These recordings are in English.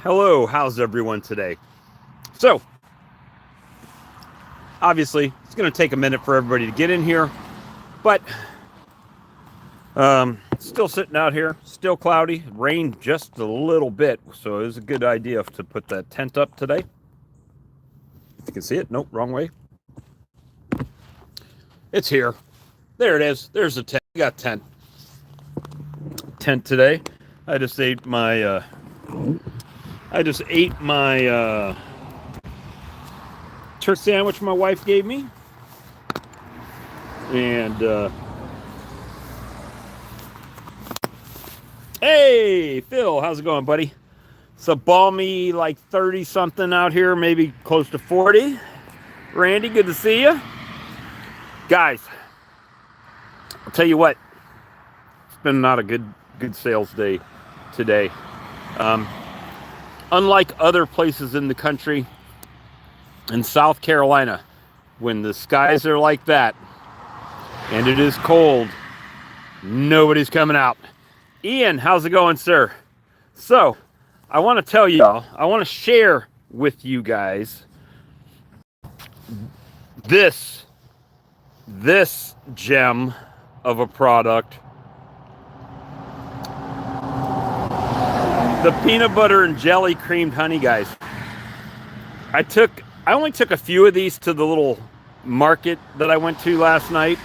Hello, how's everyone today? So, obviously, it's going to take a minute for everybody to get in here, but still sitting out here, still cloudy, rained just a little bit, so it was a good idea to put that tent up today. You can see it. Nope, wrong way. It's here. There it is. There's the tent. We got tent today. I just ate my turkey sandwich my wife gave me, and hey, Phil, how's it going, buddy? It's a balmy, like 30 something out here, maybe close to 40. Randy, good to see you. Guys, I'll tell you what, it's been not a good sales day today. Unlike other places in the country, in South Carolina, when the skies are like that and it is cold, nobody's coming out. Ian, how's it going, sir? So, I want to tell y'all, I want to share with you guys this gem of a product. The peanut butter and jelly creamed honey, guys. I only took a few of these to the little market that I went to last night,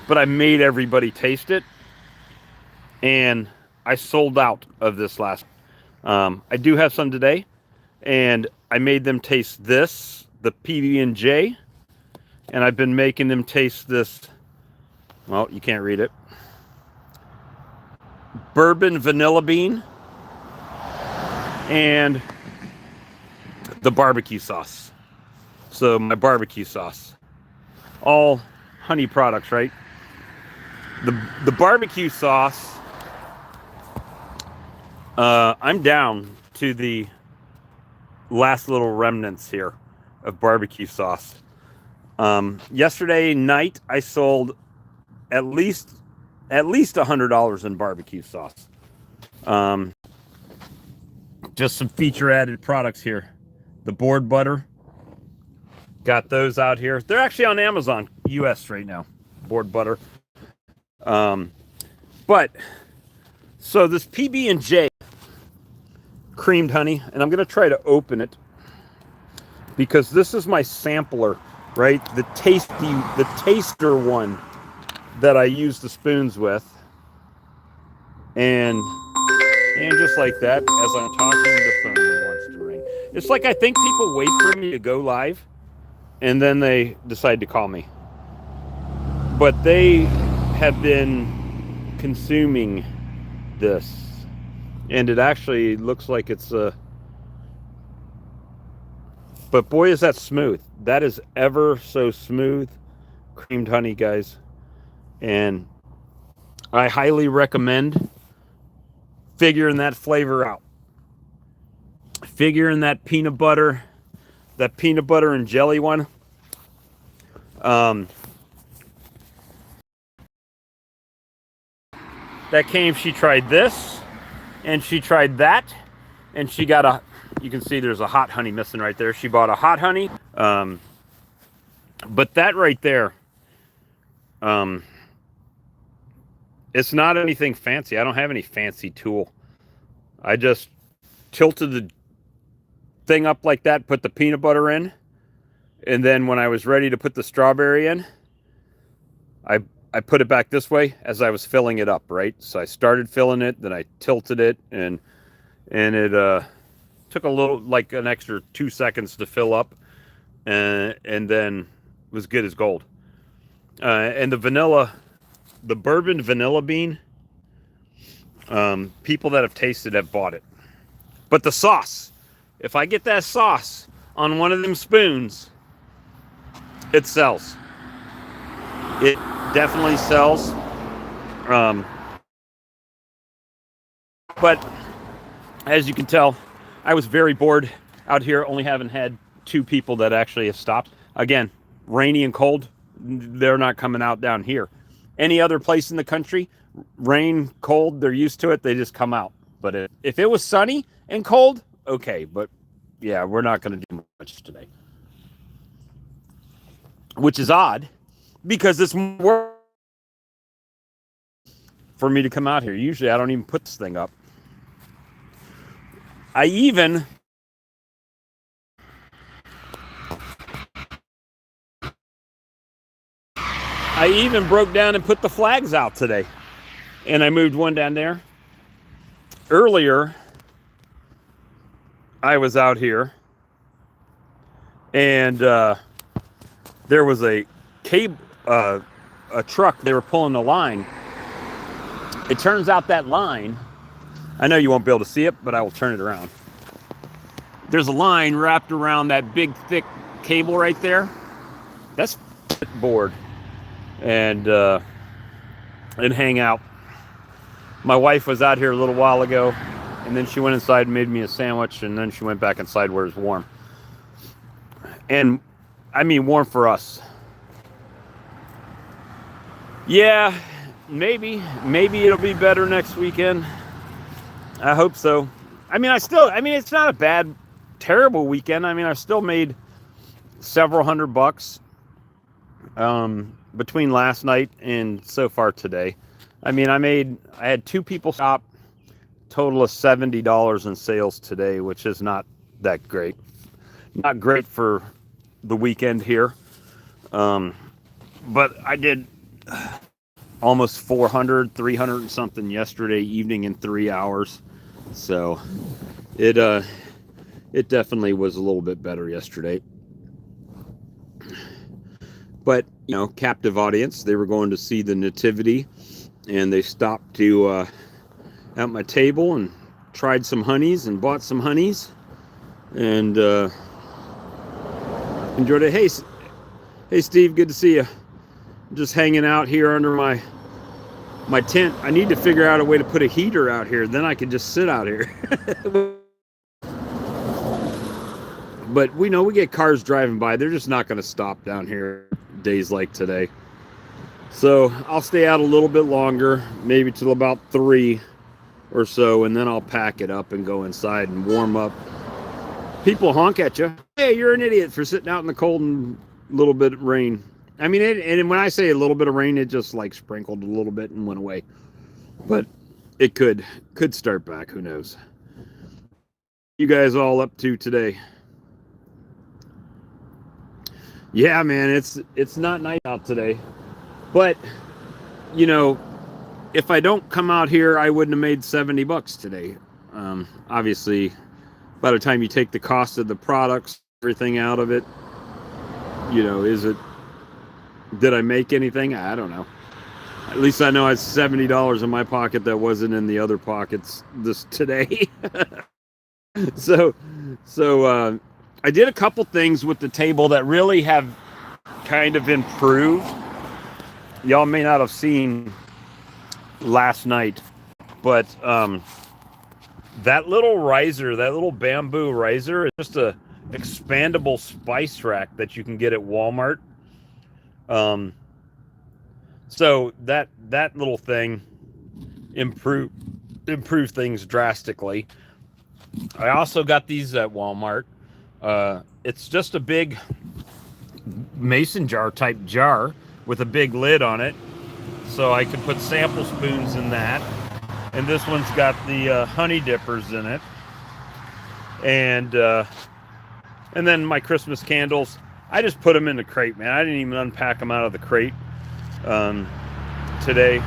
but I made everybody taste it. And I sold out of this last. I do have some today, and I made them taste this, the PB&J, and I've been making them taste this. Well, you can't read it. Bourbon vanilla bean and the barbecue sauce. So my barbecue sauce, all honey products, right? The barbecue sauce. I'm down to the last little remnants here of barbecue sauce. Yesterday night, I sold at least $100 in barbecue sauce. Just some feature added products here. The board butter. Got those out here. They're actually on Amazon US right now. Board butter. But so this PB&J creamed honey, and I'm going to try to open it because this is my sampler, right? The taster one that I use the spoons with. And just like that, as I'm talking, the phone wants to ring. It's like I think people wait for me to go live, and then they decide to call me. But they have been consuming this. And it actually looks like it's but boy, is that smooth. That is ever so smooth creamed honey, guys. And I highly recommend figuring that flavor out. Figuring that peanut butter and jelly one. That came, she tried this, and she tried that, and she got you can see there's a hot honey missing right there. She bought a hot honey. But that right there, it's not anything fancy. I don't have any fancy tool. I just tilted the thing up like that, put the peanut butter in, and then when I was ready to put the strawberry in, I put it back this way as I was filling it up, right? So I started filling it, then I tilted it, and it took a little, like an extra 2 seconds to fill up, and then was good as gold. And the bourbon vanilla bean, people that have tasted have bought it. But the sauce, if I get that sauce on one of them spoons, it sells. It definitely sells. But as you can tell, I was very bored out here, only having had 2 people that actually have stopped. Again, rainy and cold, they're not coming out down here. Any other place in the country, rain, cold, they're used to it, they just come out. But if it was sunny and cold, okay, but yeah, we're not going to do much today, which is odd because it's more work for me to come out here. Usually I don't even put this thing up. I even broke down and put the flags out today. And I moved one down there. Earlier, I was out here and there was a cable, a truck. They were pulling the line. It turns out that line, I know you won't be able to see it, but I will turn it around. There's a line wrapped around that big, thick cable right there. That's board and hang out. My wife was out here a little while ago, and then she went inside and made me a sandwich, and then she went back inside where it's warm. And I mean warm for us. Yeah, maybe it'll be better next weekend. I hope so. I mean, it's not a bad, terrible weekend. I mean, I still made several $100 between last night and so far today. I mean, I had 2 people shop, total of $70 in sales today, which is not that great. Not great for the weekend here. But I did almost 300 and something yesterday evening in 3 hours. So it definitely was a little bit better yesterday. But, you know, captive audience, they were going to see the nativity, and they stopped to at my table and tried some honeys and bought some honeys and enjoyed it. Hey Steve, good to see you. I'm just hanging out here under my tent. I need to figure out a way to put a heater out here, then I can just sit out here. But we know we get cars driving by. They're just not going to stop down here days like today. So I'll stay out a little bit longer, maybe till about 3 or so, and then I'll pack it up and go inside and warm up. People honk at you. Hey, you're an idiot for sitting out in the cold and a little bit of rain. I mean, and when I say a little bit of rain, it just like sprinkled a little bit and went away. But it could start back. Who knows? You guys all up to today? Yeah, man, it's not nice out today. But, you know, if I don't come out here, I wouldn't have made $70 today. Obviously, by the time you take the cost of the products, everything out of it, you know, did I make anything? I don't know. At least I know I had $70 in my pocket that wasn't in the other pockets this today. So I did a couple things with the table that really have kind of improved. Y'all may not have seen last night, but that little riser, that little bamboo riser, is just a expandable spice rack that you can get at Walmart. So that little thing improved things drastically. I also got these at Walmart. It's just a big mason jar type jar with a big lid on it, so I could put sample spoons in that. And this one's got the honey dippers in it, and then my Christmas candles. I just put them in the crate, man. I didn't even unpack them out of the crate today.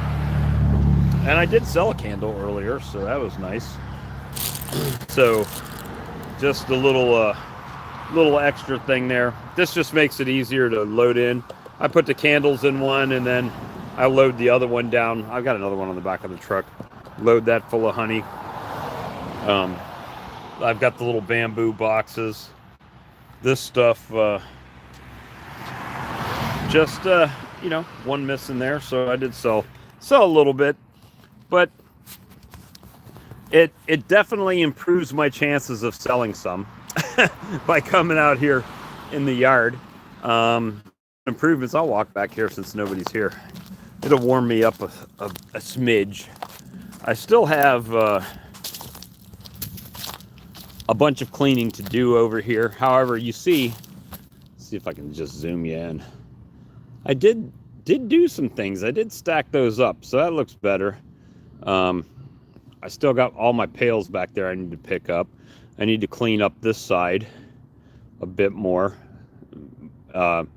And I did sell a candle earlier, so that was nice. So just a little extra thing there. This just makes it easier to load in. I put the candles in one, and then I load the other one down. I've got another one on the back of the truck. Load that full of honey. I've got the little bamboo boxes. This stuff, just you know, one missing there, so I did sell a little bit, but it definitely improves my chances of selling some by coming out here in the yard. Improvements. I'll walk back here since nobody's here. It'll warm me up a smidge. I still have a bunch of cleaning to do over here. However, you see if I can just zoom you in. I did do some things. I did stack those up, so that looks better. I still got all my pails back there I need to pick up. I need to clean up this side a bit more, and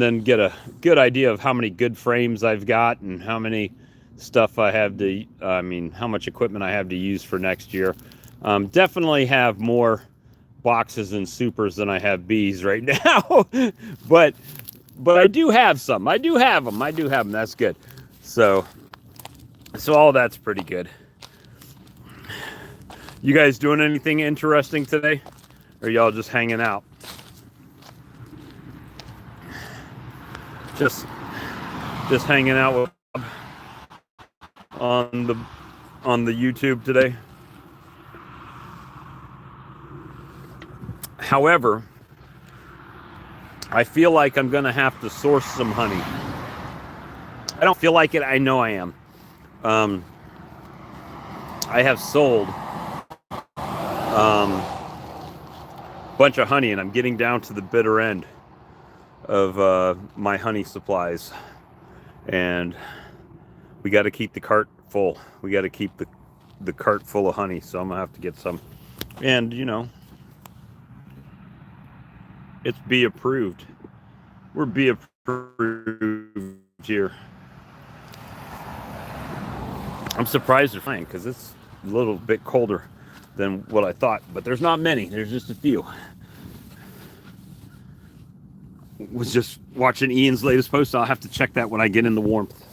then get a good idea of how many good frames I've got and how many stuff I have to, how much equipment I have to use for next year. Definitely have more boxes and supers than I have bees right now. but I do have some. I do have them. That's good. So all that's pretty good. You guys doing anything interesting today? Or y'all just hanging out? Just hanging out with Bob on the YouTube today. However, I feel like I'm going to have to source some honey. I don't feel like it. I know I am. I have sold a bunch of honey, and I'm getting down to the bitter end of my honey supplies. And we got to keep the cart full. We got to keep the cart full of honey, so I'm going to have to get some. And, you know, it's bee approved. We're bee approved here. I'm surprised they're fine because it's a little bit colder than what I thought, but there's not many. There's just a few. Was just watching Ian's latest post. I'll have to check that when I get in the warmth.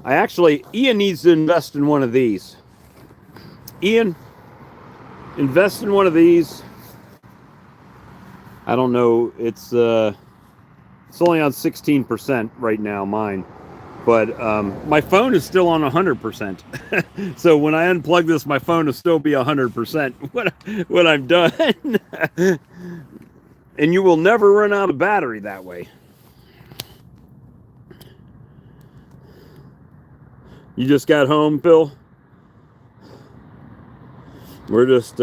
Ian needs to invest in one of these. Ian, invest in one of these. I don't know. It's only on 16% right now, mine. But my phone is still on 100%. So when I unplug this, my phone will still be 100% when I'm done. And you will never run out of battery that way. You just got home, Phil? We're just...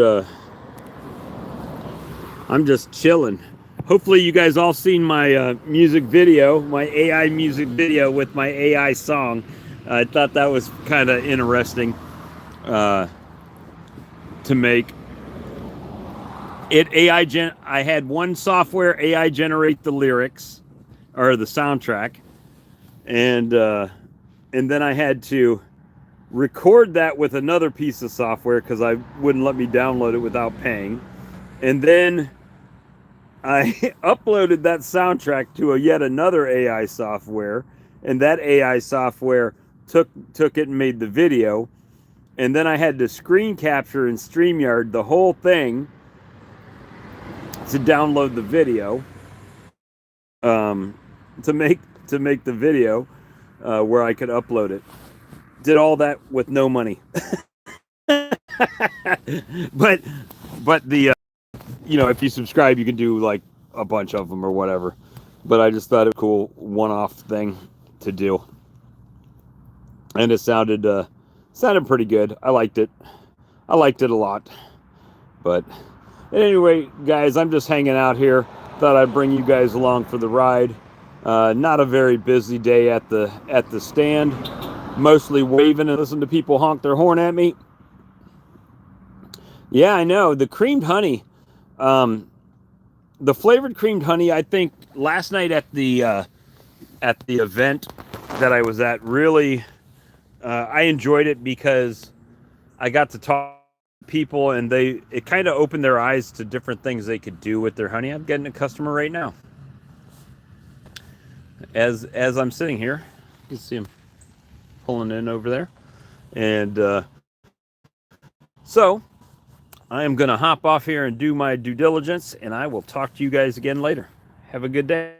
I'm just chilling. Hopefully you guys all seen my music video, my AI music video with my AI song. I thought that was kind of interesting to make. I had one software AI generate the lyrics or the soundtrack, and then I had to record that with another piece of software because I wouldn't let me download it without paying. And then I uploaded that soundtrack to yet another AI software, and that AI software took it and made the video. And then I had to screen capture in StreamYard the whole thing to download the video, to make the video where I could upload it. Did all that with no money. but the you know, if you subscribe, you can do like a bunch of them or whatever. But I just thought it was a cool one-off thing to do, and it sounded pretty good. I liked it a lot. But anyway, guys, I'm just hanging out here. Thought I'd bring you guys along for the ride. Not a very busy day at the stand. Mostly waving and listening to people honk their horn at me. Yeah, I know. The creamed honey, the flavored creamed honey, I think last night at the event that I was at, really, I enjoyed it because I got to talk to people, and it kind of opened their eyes to different things they could do with their honey. I'm getting a customer right now. As I'm sitting here, you can see him pulling in over there. And so I am going to hop off here and do my due diligence, and I will talk to you guys again later. Have a good day.